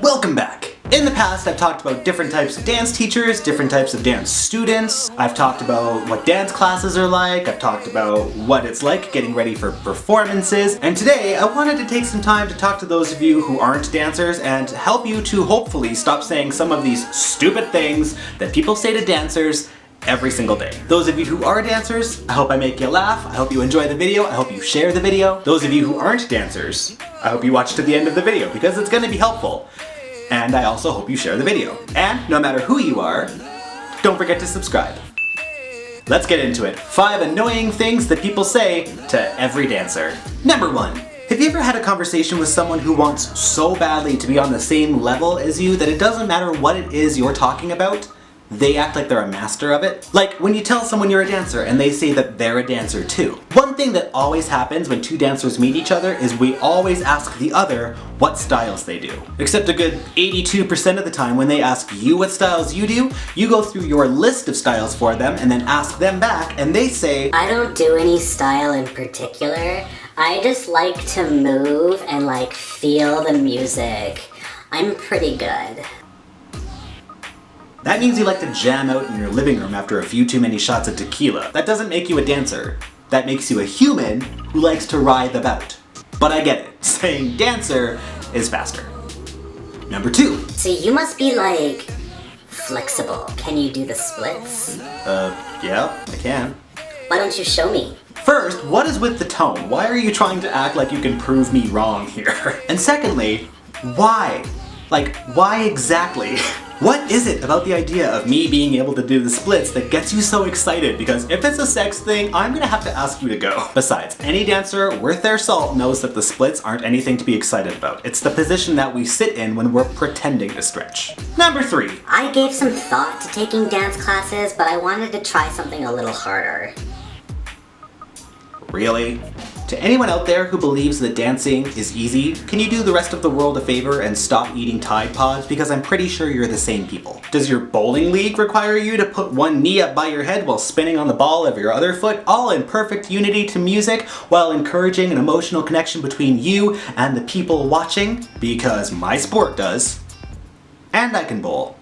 Welcome back! In the past, I've talked about different types of dance teachers, different types of dance students. I've talked about what dance classes are like. I've talked about what it's like getting ready for performances. And today, I wanted to take some time to talk to those of you who aren't dancers and help you to hopefully stop saying some of these stupid things that people say to dancers every single day. Those of you who are dancers, I hope I make you laugh. I hope you enjoy the video. I hope you share the video. Those of you who aren't dancers, I hope you watch to the end of the video because it's going to be helpful. And I also hope you share the video. And no matter who you are, don't forget to subscribe. Let's get into it. 5 annoying things that people say to every dancer. Number 1. Have you ever had a conversation with someone who wants so badly to be on the same level as you that it doesn't matter what it is you're talking about? They act like they're a master of it. Like when you tell someone you're a dancer and they say that they're a dancer too. One thing that always happens when 2 dancers meet each other is we always ask the other what styles they do. Except a good 82% of the time when they ask you what styles you do, you go through your list of styles for them and then ask them back and they say, I don't do any style in particular. I just like to move and like feel the music. I'm pretty good. That means you like to jam out in your living room after a few too many shots of tequila. That doesn't make you a dancer. That makes you a human who likes to ride the bout. But I get it. Saying dancer is faster. Number 2. So you must be like flexible. Can you do the splits? Yeah, I can. Why don't you show me? First, what is with the tone? Why are you trying to act like you can prove me wrong here? And secondly, why? Like, why exactly? What is it about the idea of me being able to do the splits that gets you so excited? Because if it's a sex thing, I'm gonna have to ask you to go. Besides, any dancer worth their salt knows that the splits aren't anything to be excited about. It's the position that we sit in when we're pretending to stretch. Number 3. I gave some thought to taking dance classes, but I wanted to try something a little harder. Really? To anyone out there who believes that dancing is easy, can you do the rest of the world a favor and stop eating Tide Pods? Because I'm pretty sure you're the same people. Does your bowling league require you to put one knee up by your head while spinning on the ball of your other foot, all in perfect unity to music, while encouraging an emotional connection between you and the people watching? Because my sport does. And I can bowl.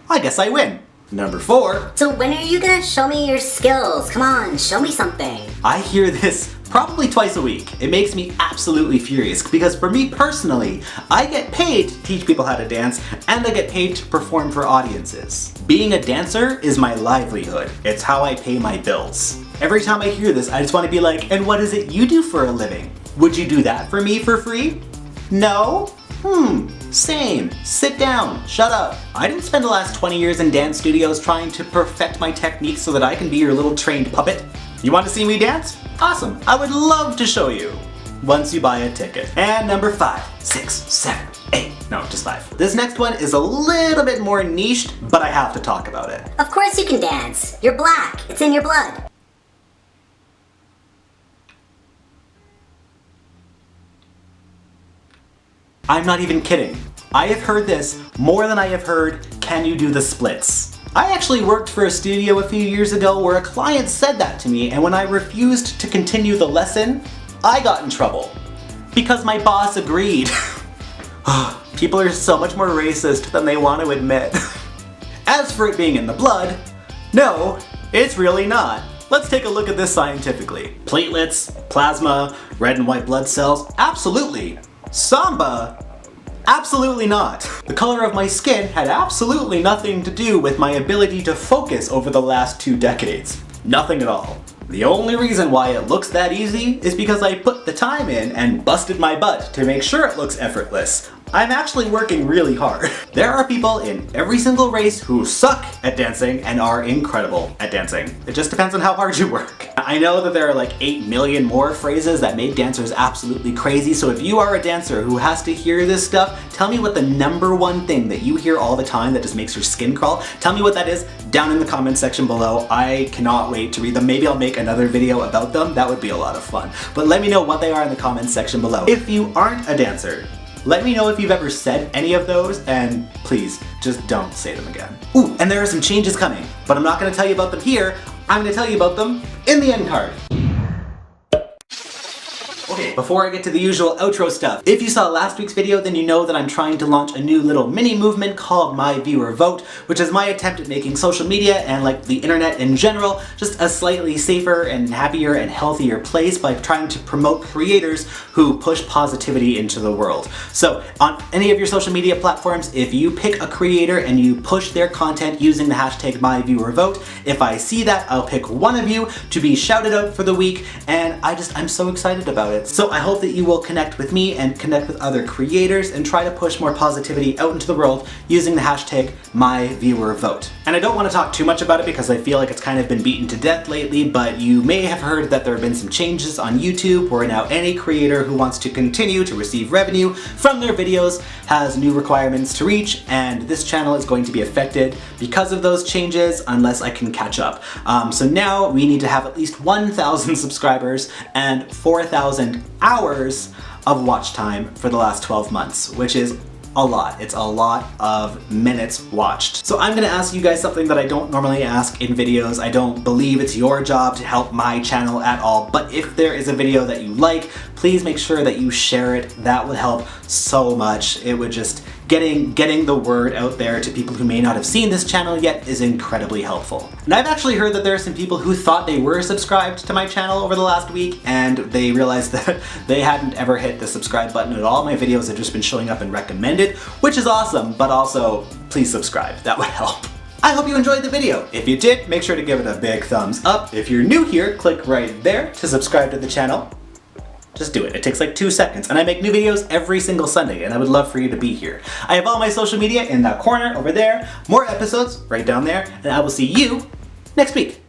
I guess I win. Number 4. So when are you gonna show me your skills? Come on, show me something. I hear this probably twice a week. It makes me absolutely furious because for me personally, I get paid to teach people how to dance and I get paid to perform for audiences. Being a dancer is my livelihood. It's how I pay my bills. Every time I hear this, I just want to be like, and what is it you do for a living? Would you do that for me for free? No? Same. Sit down. Shut up. I didn't spend the last 20 years in dance studios trying to perfect my technique so that I can be your little trained puppet. You want to see me dance? Awesome. I would love to show you. Once you buy a ticket. And number 5, 6, 7, 8. No, just 5. This next one is a little bit more niched, but I have to talk about it. Of course you can dance. You're black. It's in your blood. I'm not even kidding. I have heard this more than I have heard, can you do the splits? I actually worked for a studio a few years ago where a client said that to me, and when I refused to continue the lesson, I got in trouble. Because my boss agreed. People are so much more racist than they want to admit. As for it being in the blood, no, it's really not. Let's take a look at this scientifically. Platelets, plasma, red and white blood cells, absolutely. Samba? Absolutely not. The color of my skin had absolutely nothing to do with my ability to focus over the last 2 decades. Nothing at all. The only reason why it looks that easy is because I put the time in and busted my butt to make sure it looks effortless. I'm actually working really hard. There are people in every single race who suck at dancing and are incredible at dancing. It just depends on how hard you work. I know that there are like 8 million more phrases that make dancers absolutely crazy, so if you are a dancer who has to hear this stuff, tell me what the number 1 thing that you hear all the time that just makes your skin crawl. Tell me what that is down in the comment section below. I cannot wait to read them. Maybe I'll make another video about them. That would be a lot of fun. But let me know what they are in the comments section below. If you aren't a dancer, let me know if you've ever said any of those, and please, just don't say them again. Ooh, and there are some changes coming, but I'm not gonna tell you about them here. I'm gonna tell you about them in the end card. Okay, Okay, before I get to the usual outro stuff, if you saw last week's video, then you know that I'm trying to launch a new little mini movement called My Viewer Vote, which is my attempt at making social media and like the internet in general just a slightly safer and happier and healthier place by trying to promote creators who push positivity into the world. So on any of your social media platforms, if you pick a creator and you push their content using the hashtag MyViewerVote, if I see that, I'll pick one of you to be shouted out for the week, and I'm so excited about it. So I hope that you will connect with me and connect with other creators and try to push more positivity out into the world using the hashtag MyViewerVote. And I don't want to talk too much about it because I feel like it's kind of been beaten to death lately, but you may have heard that there have been some changes on YouTube where now any creator who wants to continue to receive revenue from their videos has new requirements to reach, and this channel is going to be affected because of those changes unless I can catch up. So now we need to have at least 1,000 subscribers and 4,000 hours of watch time for the last 12 months, which is a lot. It's a lot of minutes watched. So I'm gonna ask you guys something that I don't normally ask in videos. I don't believe it's your job to help my channel at all, but if there is a video that you like, please make sure that you share it. That would help so much. It would just, getting the word out there to people who may not have seen this channel yet is incredibly helpful. And I've actually heard that there are some people who thought they were subscribed to my channel over the last week, and they realized that they hadn't ever hit the subscribe button at all. My videos have just been showing up in recommended, which is awesome, but also please subscribe. That would help. I hope you enjoyed the video. If you did, make sure to give it a big thumbs up. If you're new here, click right there to subscribe to the channel. Just do it. It takes like 2 seconds, and I make new videos every single Sunday, and I would love for you to be here. I have all my social media in that corner over there, more episodes right down there, and I will see you next week.